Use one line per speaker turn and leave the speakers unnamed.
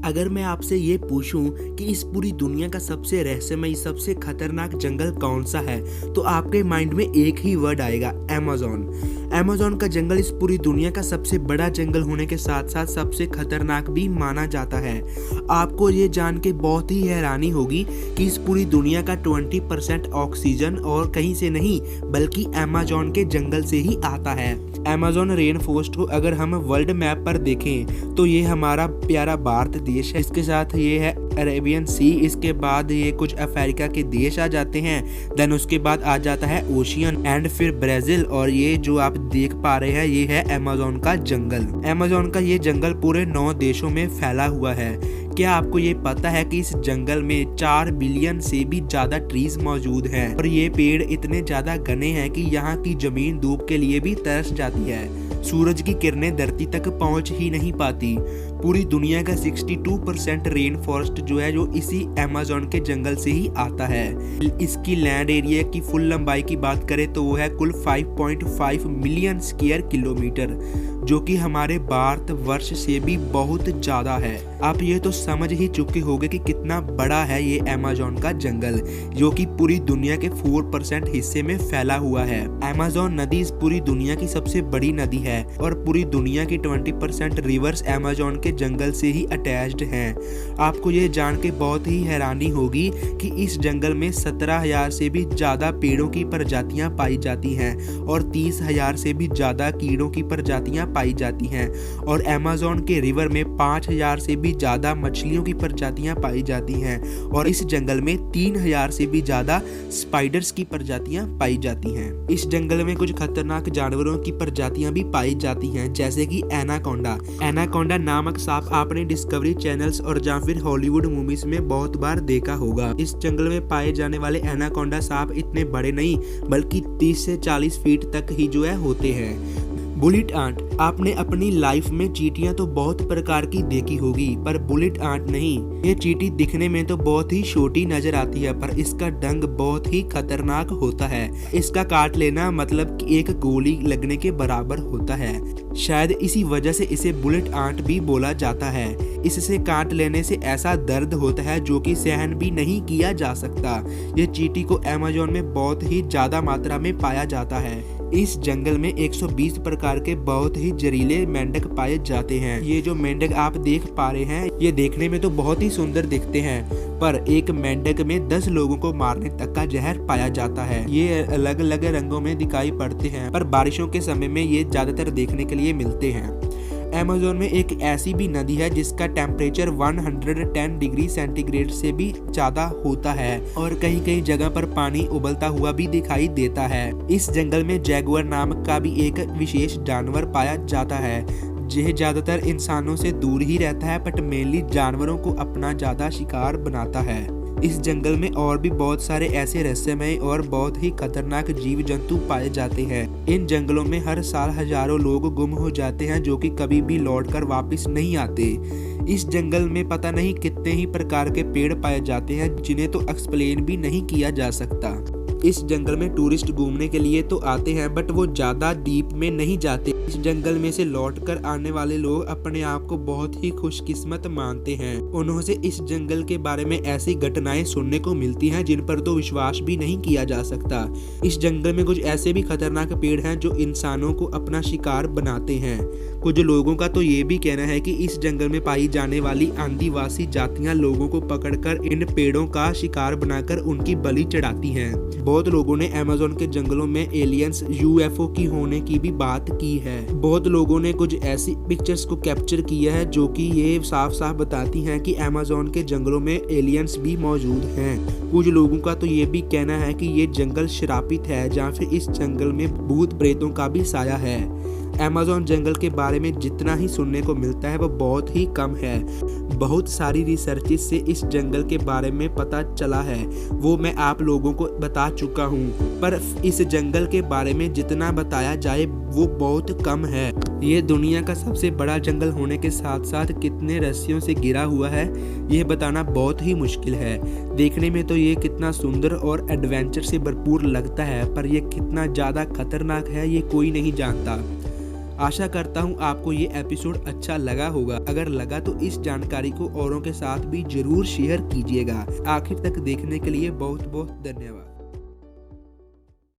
अगर मैं आपसे ये पूछूं कि इस पूरी दुनिया का सबसे रहस्यमयी सबसे खतरनाक जंगल कौन सा है, तो आपके माइंड में एक ही वर्ड आएगा, अमेज़न। अमेज़न का जंगल इस पूरी दुनिया का सबसे बड़ा जंगल होने के साथ साथ सबसे खतरनाक भी माना जाता है। आपको ये जान के बहुत ही हैरानी होगी कि इस पूरी दुनिया का 20% ऑक्सीजन और कहीं से नहीं बल्कि अमेज़न के जंगल से ही आता है। अमेज़न रेन फॉरेस्ट को अगर हम वर्ल्ड मैप पर देखें तो ये हमारा प्यारा भारत देश है, इसके साथ ये है अरेबियन सी, इसके बाद ये कुछ अफ्रीका के देश आ जाते हैं, देन उसके बाद आ जाता है ओशियन एंड फिर ब्राजील, और ये जो आप देख पा रहे हैं ये है अमेज़न का जंगल। अमेज़न का ये जंगल पूरे 9 देशों में फैला हुआ है। क्या आपको ये पता है कि इस जंगल में 4 बिलियन से भी ज्यादा ट्रीज मौजूद हैं और ये पेड़ इतने ज्यादा घने हैं कि यहाँ की जमीन धूप के लिए भी तरस जाती है। सूरज की किरणें धरती तक पहुंच ही नहीं पाती। पूरी दुनिया का 62% रेन फॉरेस्ट जो है जो इसी अमेज़न के जंगल से ही आता है। इसकी लैंड एरिया की फुल लंबाई की बात करें तो वो है कुल 5.5 मिलियन स्क्वायर किलोमीटर, जो कि हमारे भारत वर्ष से भी बहुत ज्यादा है। आप ये तो समझ ही चुके होंगे कि कितना बड़ा है ये अमेज़न का जंगल, जो कि पूरी दुनिया के 4% हिस्से में फैला हुआ है। अमेज़न नदी इस पूरी दुनिया की सबसे बड़ी नदी है और पूरी दुनिया की 20% रिवर्स अमेज़न के जंगल से ही अटैच्ड हैं। आपको ये जान के बहुत ही हैरानी होगी कि इस जंगल में 17,000 से भी ज्यादा पेड़ों की प्रजातियां पाई जाती हैं और 30,000 से भी ज्यादा कीड़ों की प्रजातियां पाई जाती हैं, और अमेज़न के रिवर में 5,000 से भी ज्यादा मछलियों की प्रजातियां पाई जाती हैं, और इस जंगल में 3,000 से भी ज्यादा स्पाइडर्स की प्रजातियां पाई जाती हैं। इस जंगल में कुछ खतरनाक जानवरों की प्रजातियां भी पाई जाती हैं, जैसे कि एनाकोंडा। एनाकोंडा नामक सांप आपने डिस्कवरी चैनल्स और या फिर हॉलीवुड मूवीज में बहुत बार देखा होगा। इस जंगल में पाए जाने वाले एनाकोंडा सांप इतने बड़े नहीं बल्कि 30 से 40 फीट तक ही जो है होते हैं। बुलेट आंट, आपने अपनी लाइफ में चींटियां तो बहुत प्रकार की देखी होगी पर बुलेट आंट नहीं। ये चींटी दिखने में तो बहुत ही छोटी नजर आती है पर इसका डंक बहुत ही खतरनाक होता है। इसका काट लेना मतलब कि एक गोली लगने के बराबर होता है। शायद इसी वजह से इसे बुलेट आंट भी बोला जाता है। इससे काट लेने से ऐसा दर्द होता है जो कि सहन भी नहीं किया जा सकता। ये चींटी को अमेज़न में बहुत ही ज्यादा मात्रा में पाया जाता है। इस जंगल में 120 प्रकार के बहुत ही जहरीले मेंढक पाए जाते हैं। ये जो मेंढक आप देख पा रहे हैं ये देखने में तो बहुत ही सुंदर दिखते हैं, पर एक मेंढक में 10 लोगों को मारने तक का जहर पाया जाता है। ये अलग अलग रंगों में दिखाई पड़ते हैं पर बारिशों के समय में ये ज्यादातर देखने के लिए मिलते हैं। अमेज़न में एक ऐसी भी नदी है जिसका टेम्परेचर 110 डिग्री सेंटीग्रेड से भी ज्यादा होता है और कहीं कहीं जगह पर पानी उबलता हुआ भी दिखाई देता है। इस जंगल में जैगुआर नाम का भी एक विशेष जानवर पाया जाता है। यह ज्यादातर इंसानों से दूर ही रहता है बट मेनली जानवरों को अपना ज्यादा शिकार बनाता है। इस जंगल में और भी बहुत सारे ऐसे रहस्यमय और बहुत ही खतरनाक जीव जंतु पाए जाते हैं। इन जंगलों में हर साल हजारों लोग गुम हो जाते हैं जो कि कभी भी लौटकर वापस नहीं आते। इस जंगल में पता नहीं कितने ही प्रकार के पेड़ पाए जाते हैं जिन्हें तो एक्सप्लेन भी नहीं किया जा सकता। इस जंगल में टूरिस्ट घूमने के लिए तो आते हैं बट वो ज्यादा डीप में नहीं जाते। इस जंगल में से लौटकर आने वाले लोग अपने आप को बहुत ही खुशकिस्मत मानते हैं। उन्होंने से इस जंगल के बारे में ऐसी घटनाएं सुनने को मिलती हैं जिन पर तो विश्वास भी नहीं किया जा सकता। इस जंगल में कुछ ऐसे भी खतरनाक पेड़ हैं जो इंसानों को अपना शिकार बनाते हैं। कुछ लोगों का तो ये भी कहना है कि इस जंगल में पाई जाने वाली आदिवासी जातियां लोगों को पकड़कर इन पेड़ों का शिकार बनाकर उनकी बलि चढ़ाती हैं। बहुत लोगों ने अमेज़न के जंगलों में एलियंस यूएफओ की होने की भी बात की है। बहुत लोगों ने कुछ ऐसी पिक्चर्स को कैप्चर किया है जो कि ये साफ साफ बताती हैं कि अमेज़न के जंगलों में एलियंस भी मौजूद हैं। कुछ लोगों का तो ये भी कहना है कि ये जंगल श्रापित है या फिर इस जंगल में भूत प्रेतों का भी साया है। अमेज़न जंगल के बारे में जितना ही सुनने को मिलता है वो बहुत ही कम है। बहुत सारी रिसर्चेस से इस जंगल के बारे में पता चला है, वो मैं आप लोगों को बता चुका हूँ, पर इस जंगल के बारे में जितना बताया जाए वो बहुत कम है। ये दुनिया का सबसे बड़ा जंगल होने के साथ साथ कितने रहस्यों से घिरा हुआ है यह बताना बहुत ही मुश्किल है। देखने में तो ये कितना सुंदर और एडवेंचर से भरपूर लगता है पर यह कितना ज़्यादा खतरनाक है ये कोई नहीं जानता। आशा करता हूँ आपको ये एपिसोड अच्छा लगा होगा। अगर लगा तो इस जानकारी को औरों के साथ भी जरूर शेयर कीजिएगा। आखिर तक देखने के लिए बहुत बहुत धन्यवाद।